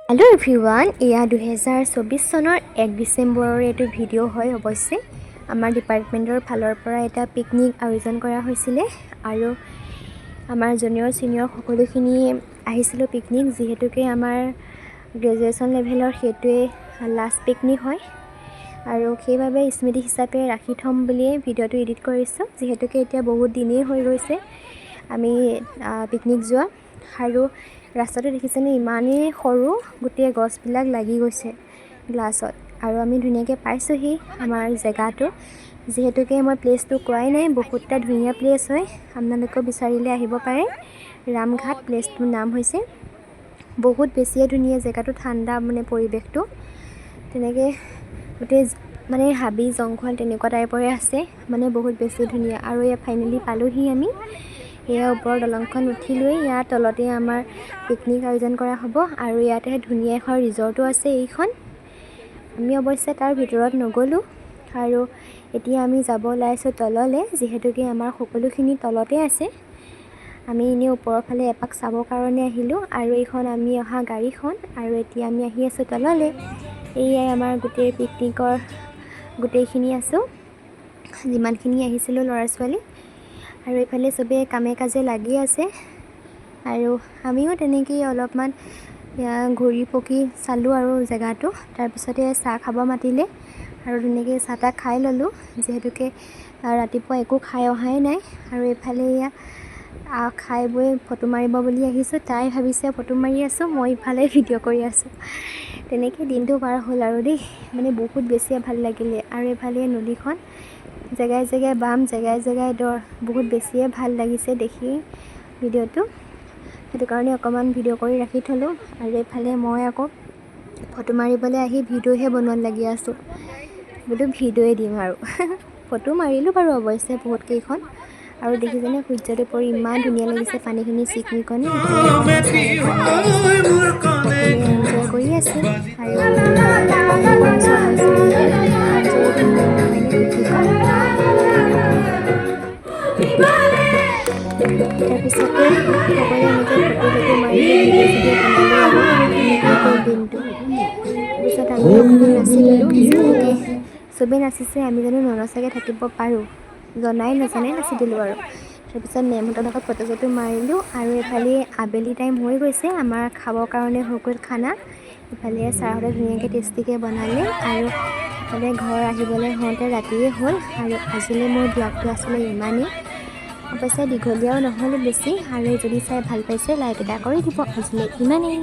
Hello' everyone, এয়া 2024 চনৰ 1 ডিচেম্বৰৰ এইটো ভিডিঅ' হয়। অৱশ্যে আমাৰ ডিপাৰ্টমেণ্টৰ ফালৰ পৰা এটা পিকনিক আয়োজন কৰা হৈছিলে আৰু আমাৰ জুনিয়ৰ ছিনিয়ৰ সকলোখিনি আহিছিলোঁ পিকনিক, যিহেতুকে আমাৰ গ্ৰেজুৱেশ্যন লেভেলৰ সেইটোৱে লাষ্ট পিকনিক হয় আৰু সেইবাবে স্মৃতি হিচাপে ৰাখি থ'ম বুলিয়ে ভিডিঅ'টো এডিট কৰিছোঁ, যিহেতুকে এতিয়া বহুত দিনেই হৈ গৈছে আমি পিকনিক যোৱা। আৰু ৰাস্তাটো দেখিছেনে, ইমানেই সৰু, গোটেই গছবিলাক লাগি গৈছে গ্লাছত। আৰু আমি ধুনীয়াকৈ পাইছোঁহি আমাৰ জেগাটো, যিহেতুকে মই প্লেচটো কোৱাই নাই। বহুত এটা ধুনীয়া প্লেচ হয়, আপোনালোকেও বিচাৰিলে আহিব পাৰে। ৰামঘাট প্লেচটোৰ নাম হৈছে। বহুত বেছিয়ে ধুনীয়া জেগাটো, ঠাণ্ডা পৰিৱেশটো, তেনেকৈ গোটেই হাবি জংঘল তেনেকুৱা টাইপৰে আছে, বহুত বেছি ধুনীয়া। আৰু এয়া ফাইনেলি পালোঁহি আমি। এয়া ওপৰৰ দলংখন উঠিলোৱেই, ইয়াৰ তলতে আমাৰ পিকনিক আয়োজন কৰা হ'ব আৰু ইয়াতে ধুনীয়া এখন ৰিজৰ্টো আছে এইখন। আমি অৱশ্যে তাৰ ভিতৰত নগ'লোঁ আৰু এতিয়া আমি যাব ওলাইছোঁ তললৈ, যিহেতুকে আমাৰ সকলোখিনি তলতে আছে। আমি এনেই ওপৰৰ ফালে এপাক চাবৰ কাৰণে আহিলোঁ আৰু এইখন আমি অহা গাড়ীখন। আৰু এতিয়া আমি আহি আছোঁ তললৈ। এয়াই আমাৰ গোটেই পিকনিকৰ গোটেইখিনি আছোঁ, যিমানখিনি আহিছিলোঁ ল'ৰা ছোৱালী। আৰু এইফালে চবেই কামে কাজে লাগি আছে আৰু আমিও তেনেকৈয়ে অলপমান ঘূৰি পকি চালোঁ আৰু জেগাটো। তাৰপিছতে চাহ খাব মাতিলে আৰু ধুনীয়াকৈ চাহ তাহ খাই ল'লোঁ, যিহেতুকে ৰাতিপুৱা একো খাই অহাই নাই। আৰু এইফালে এয়া খাই বৈ ফটো মাৰিব বুলি আহিছোঁ। তাই ভাবিছে ফটো মাৰি আছোঁ, মই ইফালে ভিডিঅ' কৰি আছোঁ। তেনেকৈ দিনটো পাৰ হ'ল আৰু দেই, বহুত বেছিয়ে ভাল লাগিলে। আৰু এইফালে নদীখন, জেগাই জেগাই বাম, জেগাই জেগাই দ, বহুত বেছিয়ে ভাল লাগিছে দেখি ভিডিঅ'টো। সেইটো কাৰণে অকণমান ভিডিঅ' কৰি ৰাখি থ'লোঁ। আৰু এইফালে মই আকৌ ফটো মাৰিবলৈ আহি ভিডিঅ'হে বনোৱাত লাগি আছোঁ, বোলো ভিডিঅ'য়ে দিম আৰু। ফটো মাৰিলোঁ বাৰু অৱশ্যে বহুত কেইখন। আৰু দেখিছেনে সূৰ্যটো পৰি ইমান ধুনীয়া লাগিছে, পানীখিনি চিকমিকনি, এনজয় কৰি আছে। আৰু আপোনালোকৰ ওচৰত হৈছে আঞ্জলি নহয়নে পিকনিকত। তাৰপিছতে সকলোৱে এনেকৈ ফটো মাৰিলোঁ, ভিডিঅ' চিডিঅ' বনালোঁ আৰু তেনেকৈ গ'ল দিনটো। তাৰপিছত আমি অকণমান নাচি ল'লোঁ, যিহেতুকে চবেই নাচিছে, আমি জানো ননচাকৈ থাকিব পাৰোঁ, জনাই নজনাই নাচি দিলোঁ আৰু। তাৰপিছত মেমহঁতৰ লগত ফটো চটো মাৰিলোঁ। আৰু এইফালে আবেলি টাইম হৈ গৈছে, আমাৰ খাবৰ কাৰণে হৈ গ'ল খানা। ইফালে ছাৰহঁতে ধুনীয়াকৈ টেষ্টিকৈ বনালে আৰু ইফালে ঘৰ আহিবলৈ হওঁতে ৰাতিয়ে হ'ল। আৰু আজিলৈ মোৰ ব্লগটো আছিলে ইমানেই, অৱশ্যে দীঘলীয়াও নহ'লে বেছি। আৰু যদি চাই ভাল পাইছে লাইক এটা কৰি দিব। আজিলৈ ইমানেই।